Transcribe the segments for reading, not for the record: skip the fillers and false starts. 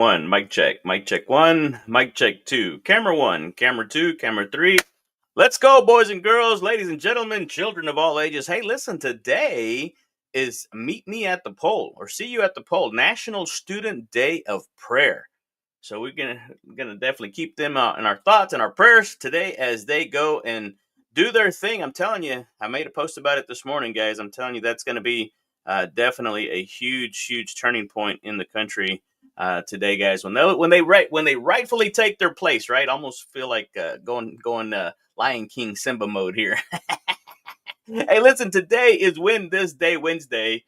One, mic check one, mic check two, camera one, camera two, camera three. Let's go, boys and girls, ladies and gentlemen, children of all ages. Hey, listen, today is Meet Me at the Pole or See You at the Pole, National Student Day of Prayer. So we're gonna definitely keep them in our thoughts and our prayers today as they go and do their thing. I'm telling you, I made a post about it this morning, guys. I'm telling you, that's going to be definitely a huge turning point in the country today, guys. When they rightfully take their place, right? Almost feel like going Lion King Simba mode here. Hey, listen, today is Win This Day Wednesday.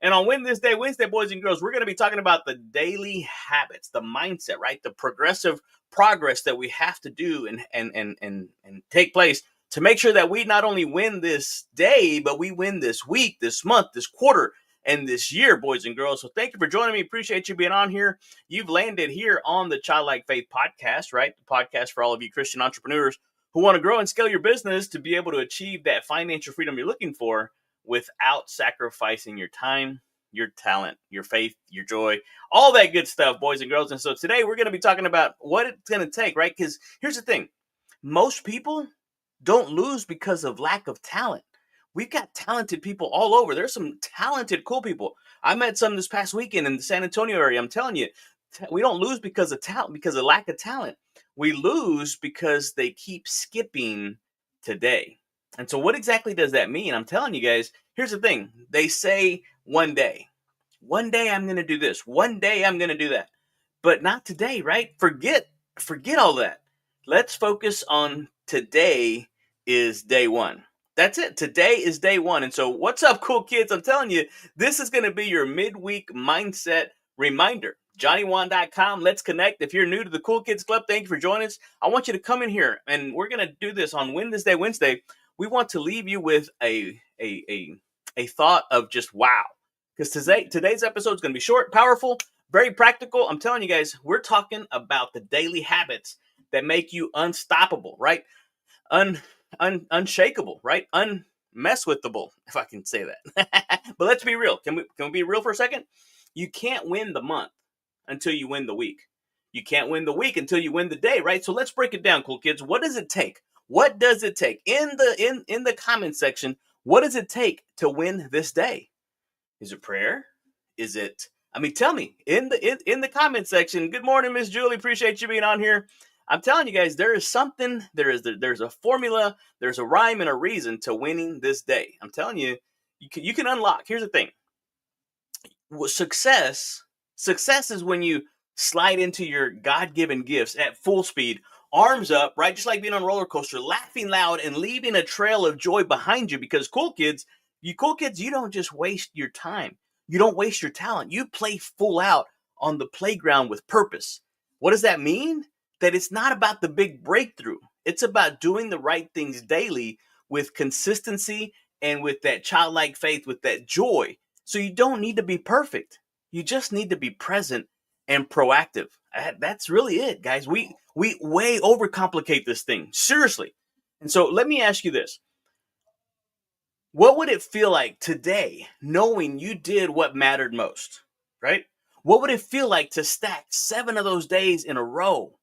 And on Win This Day Wednesday, boys and girls, we're going to be talking about the daily habits, the mindset, right? The progressive progress that we have to do and take place to make sure that we not only win this day, but we win this week, this month, this quarter, and this year, boys and girls. So thank you for joining me. Appreciate you being on here. You've landed here on the Childlike Faith podcast, right? The podcast for all of you Christian entrepreneurs who want to grow and scale your business to be able to achieve that financial freedom you're looking for without sacrificing your time, your talent, your faith, your joy, all that good stuff, boys and girls. And so today we're going to be talking about what it's going to take, right? Because here's the thing. Most people don't lose because of lack of talent. We've got talented people all over. There's some talented, cool people. I met some this past weekend in the San Antonio area. I'm telling you, we don't lose because of talent, because of lack of talent. We lose because they keep skipping today. And so what exactly does that mean? I'm telling you guys, here's the thing. They say one day I'm going to do this. One day I'm going to do that. But not today, right? Forget all that. Let's focus on today is day one. That's it. Today is day one. And so what's up, cool kids? I'm telling you, this is going to be your midweek mindset reminder. JohnnyWan.com. Let's connect. If you're new to the Cool Kids Club, thank you for joining us. I want you to come in here, and we're going to do this on Win This Day Wednesday. We want to leave you with a thought of just wow. Because today's episode is going to be short, powerful, very practical. I'm telling you guys, we're talking about the daily habits that make you unstoppable, right? Unshakable, right? Unmesswithable, if I can say that. But let's be real. Can we be real for a second? You can't win the month until you win the week. You can't win the week until you win the day, right? So let's break it down, cool kids. What does it take? What does it take? In the comment section, what does it take to win this day? Is it prayer? Is it? I mean, tell me in the comment section. Good morning, Miss Julie. Appreciate you being on here. I'm telling you guys, there is something. There's a formula. There's a rhyme and a reason to winning this day. I'm telling you, you can unlock. Here's the thing. Success is when you slide into your God-given gifts at full speed, arms up, right? Just like being on a roller coaster, laughing loud and leaving a trail of joy behind you. Because you cool kids, you don't just waste your time. You don't waste your talent. You play full out on the playground with purpose. What does that mean? That it's not about the big breakthrough. It's about doing the right things daily with consistency and with that childlike faith, with that joy. So you don't need to be perfect. You just need to be present and proactive. That's really it, guys. We way overcomplicate this thing. Seriously. And so let me ask you this. What would it feel like today knowing you did what mattered most, right? What would it feel like to stack 7 of those days in a row?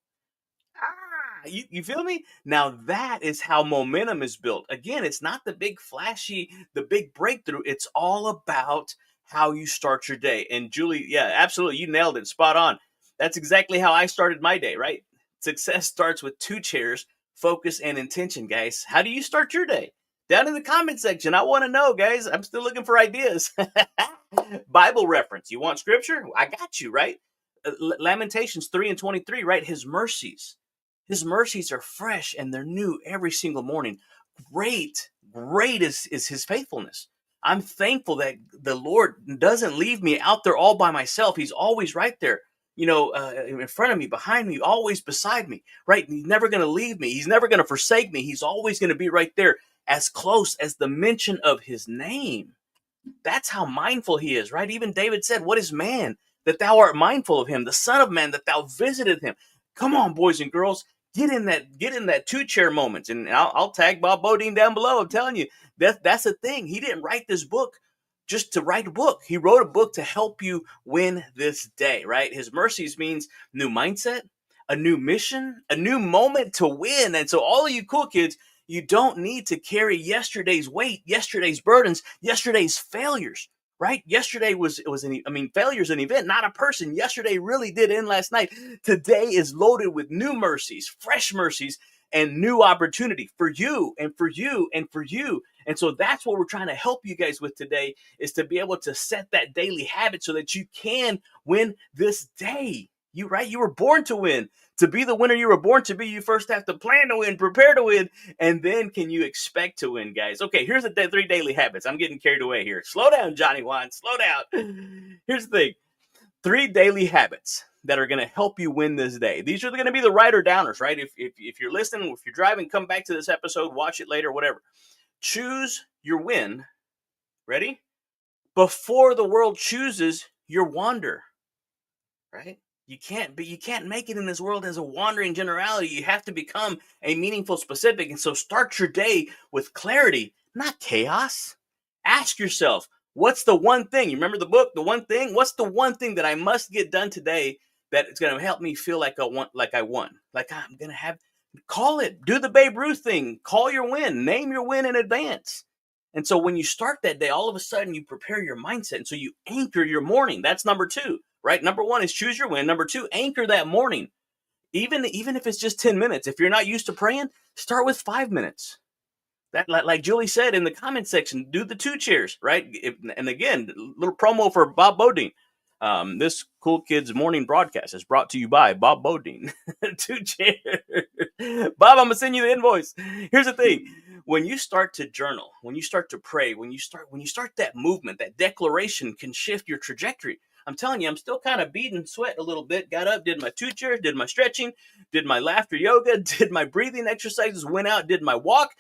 You feel me? Now that is how momentum is built. Again, it's not the big flashy, the big breakthrough. It's all about how you start your day. And Julie, yeah, absolutely. You nailed it. Spot on. That's exactly how I started my day, right? Success starts with 2 chairs, focus and intention, guys. How do you start your day? Down in the comment section. I want to know, guys. I'm still looking for ideas. Bible reference. You want scripture? I got you, right? Lamentations 3:23, right? His mercies are fresh and they're new every single morning. Great is his faithfulness. I'm thankful that the Lord doesn't leave me out there all by myself. He's always right there, in front of me, behind me, always beside me, right? He's never going to leave me. He's never going to forsake me. He's always going to be right there, as close as the mention of his name. That's how mindful he is, right? Even David said, what is man that thou art mindful of him? The son of man that thou visited him. Come on, boys and girls. Get in that 2-chair moments. And I'll tag Bob Bodine down below. I'm telling you, that's the thing. He didn't write this book just to write a book. He wrote a book to help you win this day, right? His mercies means new mindset, a new mission, a new moment to win. And so all of you cool kids, you don't need to carry yesterday's weight, yesterday's burdens, yesterday's failures, right? Yesterday failure's an event, not a person. Yesterday really did end last night. Today is loaded with new mercies, fresh mercies, and new opportunity for you and for you and for you. And so that's what we're trying to help you guys with today, is to be able to set that daily habit so that you can win this day. You were born to win. To be the winner you were born to be, you first have to plan to win, prepare to win, and then can you expect to win, guys. Okay, here's the 3 daily habits. I'm getting carried away here. Slow down, Johnny Juan. Slow down. Here's the thing. 3 daily habits that are going to help you win this day. These are going to be the right or downers, right? If you're listening, if you're driving, come back to this episode, watch it later, whatever. Choose your win. Ready? Before the world chooses your wander, right? You can't make it in this world as a wandering generality. You have to become a meaningful specific. And so start your day with clarity, not chaos. Ask yourself, what's the one thing? You remember the book, The One Thing? What's the one thing that I must get done today that is going to help me feel like I won? Like I'm going to have, call it, do the Babe Ruth thing, call your win, name your win in advance. And so when you start that day, all of a sudden you prepare your mindset. And so you anchor your morning. That's number 2, right? Number 1 is choose your win. Number 2, anchor that morning. Even if it's just 10 minutes, if you're not used to praying, start with 5 minutes. That, like Julie said in the comment section, do the 2 chairs, right? And again, little promo for Bob Bodine. This Cool Kids morning broadcast is brought to you by Bob Bodine. 2 chairs. Bob, I'm gonna send you the invoice. Here's the thing. When you start to journal, when you start to pray, when you start that movement, that declaration can shift your trajectory. I'm telling you, I'm still kind of beating sweat a little bit. Got up, did my 2 chairs, did my stretching, did my laughter yoga, did my breathing exercises, went out, did my walk,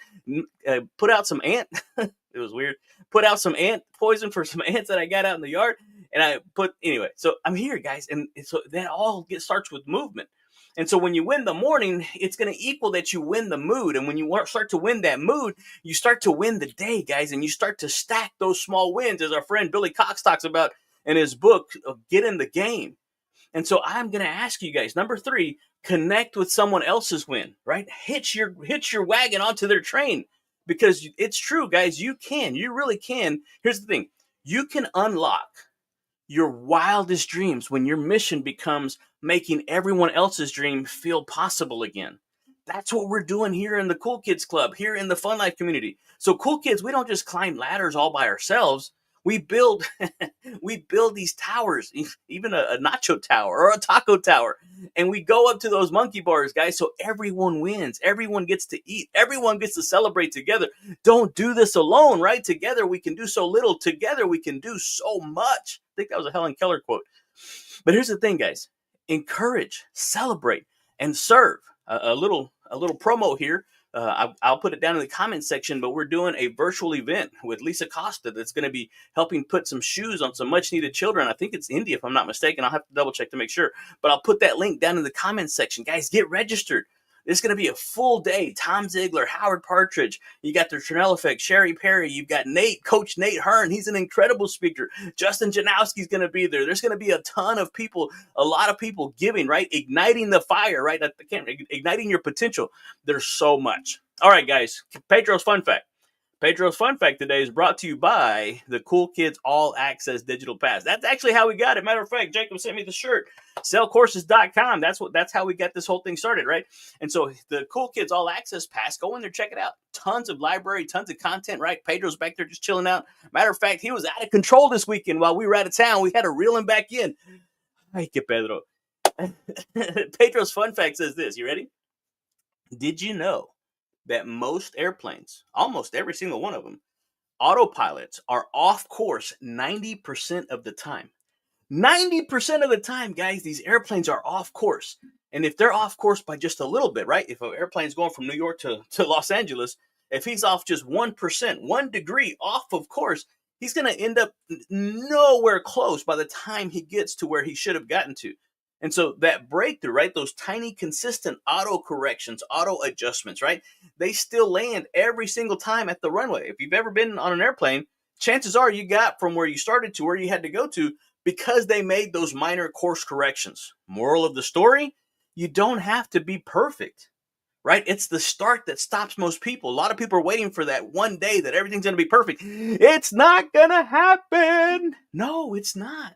put out some ant. It was weird. Put out some ant poison for some ants that I got out in the yard. And anyway, so I'm here, guys. And so that all starts with movement. And so when you win the morning, it's going to equal that you win the mood. And when you start to win that mood, you start to win the day, guys. And you start to stack those small wins, as our friend Billy Cox talks about in his book, Get in the Game. And so I'm going to ask you guys, number 3, connect with someone else's win, right? Hitch your wagon onto their train, because it's true, guys. You really can. Here's the thing. You can unlock your wildest dreams when your mission becomes making everyone else's dream feel possible again. That's what we're doing here in the Cool Kids Club, here in the Fun Life community. So cool kids, we don't just climb ladders all by ourselves. We build these towers, even a nacho tower or a taco tower. And we go up to those monkey bars, guys, so everyone wins. Everyone gets to eat. Everyone gets to celebrate together. Don't do this alone, right? Together we can do so little. Together we can do so much. I think that was a Helen Keller quote. But here's the thing, guys. Encourage, celebrate, and serve. A little promo here. I'll put it down in the comments section, but we're doing a virtual event with Lisa Costa that's going to be helping put some shoes on some much needed children. I think it's India, if I'm not mistaken. I'll have to double check to make sure, but I'll put that link down in the comments section. Guys, get registered. It's going to be a full day. Tom Ziegler, Howard Partridge. You got the Trinell Effect, Sherry Perry. You've got Coach Nate Hearn. He's an incredible speaker. Justin Janowski's going to be there. There's going to be a ton of people, a lot of people giving, right? Igniting the fire, right? Igniting your potential. There's so much. All right, guys. Pedro's Fun Fact. Pedro's Fun Fact today is brought to you by the Cool Kids All Access Digital Pass. That's actually how we got it. Matter of fact, Jacob sent me the shirt. Sellcourses.com. That's how we got this whole thing started, right? And so the Cool Kids All Access Pass, go in there, check it out. Tons of library, tons of content, right? Pedro's back there just chilling out. Matter of fact, he was out of control this weekend while we were out of town. We had to reel him back in. Ay, que Pedro. Pedro's Fun Fact says this. You ready? Did you know that most airplanes, almost every single one of them, autopilots are off course 90% of the time? 90% of the time, guys, these airplanes are off course. And if they're off course by just a little bit, right? If an airplane's going from New York to Los Angeles, if he's off just 1%, 1 degree off of course, he's going to end up nowhere close by the time he gets to where he should have gotten to. And so that breakthrough, right? Those tiny, consistent auto corrections, auto adjustments, right? They still land every single time at the runway. If you've ever been on an airplane, chances are you got from where you started to where you had to go to because they made those minor course corrections. Moral of the story, you don't have to be perfect, right? It's the start that stops most people. A lot of people are waiting for that one day that everything's going to be perfect. It's not going to happen. No, it's not.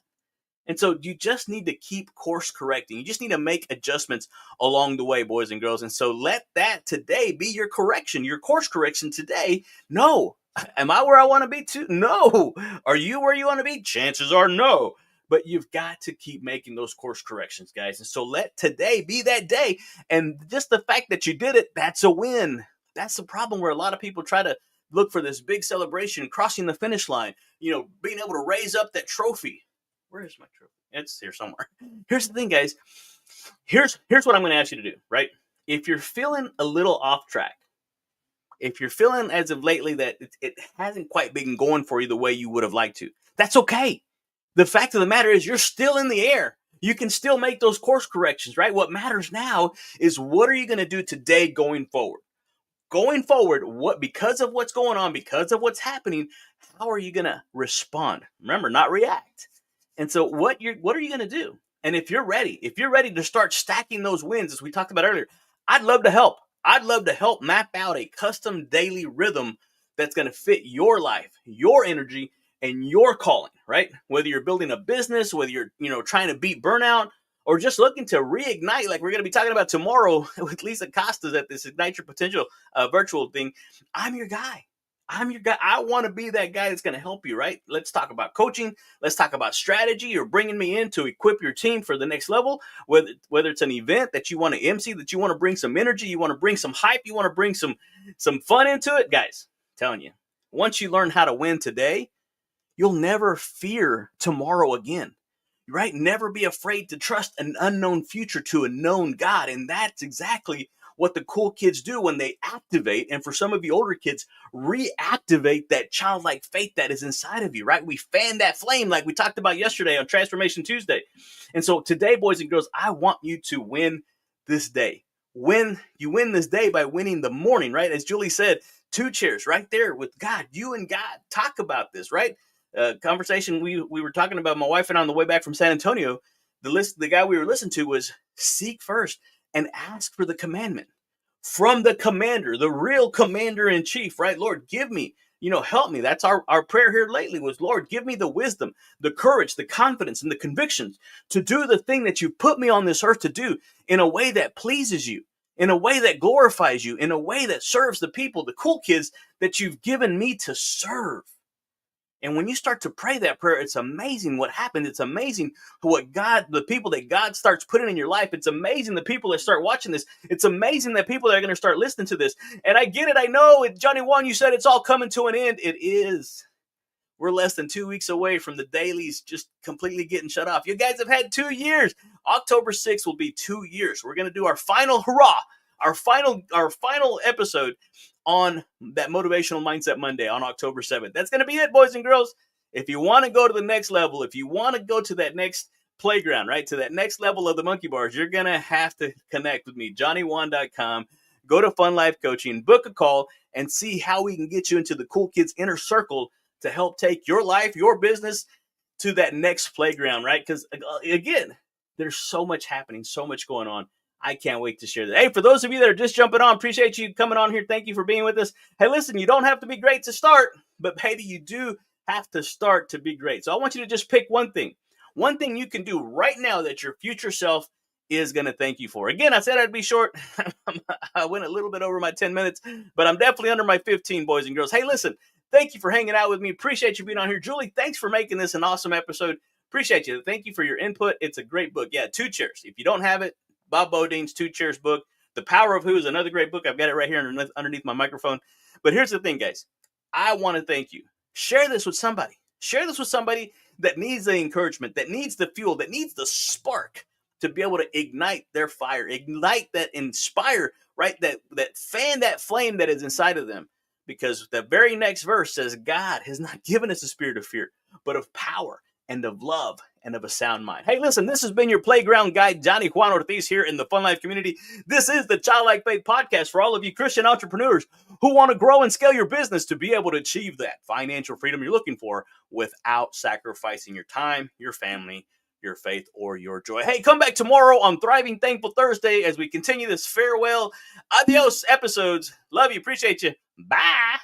And so you just need to keep course correcting. You just need to make adjustments along the way, boys and girls. And so let that today be your correction, your course correction today. No. Am I where I want to be too? No. Are you where you want to be? Chances are no. But you've got to keep making those course corrections, guys. And so let today be that day. And just the fact that you did it, that's a win. That's the problem where a lot of people try to look for this big celebration, crossing the finish line, being able to raise up that trophy. Where is my trophy? It's here somewhere. Here's the thing, guys. Here's what I'm going to ask you to do, right? If you're feeling a little off track, if you're feeling as of lately that it hasn't quite been going for you the way you would have liked to, that's okay. The fact of the matter is you're still in the air. You can still make those course corrections, right? What matters now is what are you going to do today going forward? Going forward, because of what's going on, because of what's happening, how are you going to respond? Remember, not react. And so what are you going to do? And if you're ready to start stacking those wins, as we talked about earlier, I'd love to help. I'd love to help map out a custom daily rhythm that's going to fit your life, your energy, and your calling, right? Whether you're building a business, whether you're trying to beat burnout, or just looking to reignite, like we're going to be talking about tomorrow with Lisa Costas at this Ignite Your Potential virtual thing. I'm your guy. I want to be that guy that's going to help you, right? Let's talk about coaching. Let's talk about strategy. You're bringing me in to equip your team for the next level, whether it's an event that you want to MC, that you want to bring some energy, you want to bring some hype, you want to bring some fun into it. Guys, I'm telling you, once you learn how to win today, you'll never fear tomorrow again, right? Never be afraid to trust an unknown future to a known God. And that's exactly what the cool kids do when they activate, and for some of you older kids, reactivate that childlike faith that is inside of you, right? We fan that flame like we talked about yesterday on Transformation Tuesday. And so today, boys and girls, I want you to win this day. You win this day by winning the morning, right? As Julie said, 2 chairs right there with God. You and God talk about this, right? Conversation we were talking about, my wife and I, on the way back from San Antonio. The guy we were listening to was seek first and ask for the commandment from the commander, the real commander in chief, right? Lord, give me, help me. That's our prayer here lately was, Lord, give me the wisdom, the courage, the confidence, and the convictions to do the thing that you put me on this earth to do in a way that pleases you, in a way that glorifies you, in a way that serves the people, the cool kids that you've given me to serve. And when you start to pray that prayer, it's amazing what happens. It's amazing the people that God starts putting in your life. It's amazing the people that start watching this. It's amazing that people that are going to start listening to this. And I get it. I know, Johnny Wan, you said it's all coming to an end. It is. We're less than 2 weeks away from the dailies just completely getting shut off. You guys have had 2 years. October 6th will be 2 years. We're going to do our final hurrah, our final episode on that Motivational Mindset Monday on October 7th. That's going to be it, boys and girls. If you want to go to the next level, if you want to go to that next playground, right, to that next level of the monkey bars, you're going to have to connect with me, johnnywan.com. Go to Fun Life Coaching, book a call, and see how we can get you into the cool kids inner circle to help take your life, your business to that next playground, right? Because, again, there's so much happening, so much going on. I can't wait to share that. Hey, for those of you that are just jumping on, appreciate you coming on here. Thank you for being with us. Hey, listen, you don't have to be great to start, but maybe you do have to start to be great. So I want you to just pick one thing you can do right now that your future self is going to thank you for. Again, I said I'd be short. I went a little bit over my 10 minutes, but I'm definitely under my 15, boys and girls. Hey, listen, thank you for hanging out with me. Appreciate you being on here. Julie, thanks for making this an awesome episode. Appreciate you. Thank you for your input. It's a great book. Yeah, 2 Chairs. If you don't have it, Bob Beaudine's 2 Chairs book. The Power of Who is another great book. I've got it right here underneath my microphone. But here's the thing, guys. I want to thank you. Share this with somebody. Share this with somebody that needs the encouragement, that needs the fuel, that needs the spark to be able to ignite their fire, ignite that, inspire, right? That fan that flame that is inside of them. Because the very next verse says, God has not given us a spirit of fear, but of power and of love and of a sound mind. Hey, listen, this has been your playground guide, Johnny Juan Ortiz, here in the Fun Life community. This is the Childlike Faith podcast for all of you Christian entrepreneurs who want to grow and scale your business to be able to achieve that financial freedom you're looking for without sacrificing your time, your family, your faith, or your joy. Hey, come back tomorrow on Thriving Thankful Thursday as we continue this farewell, adios episodes. Love you, appreciate you. Bye.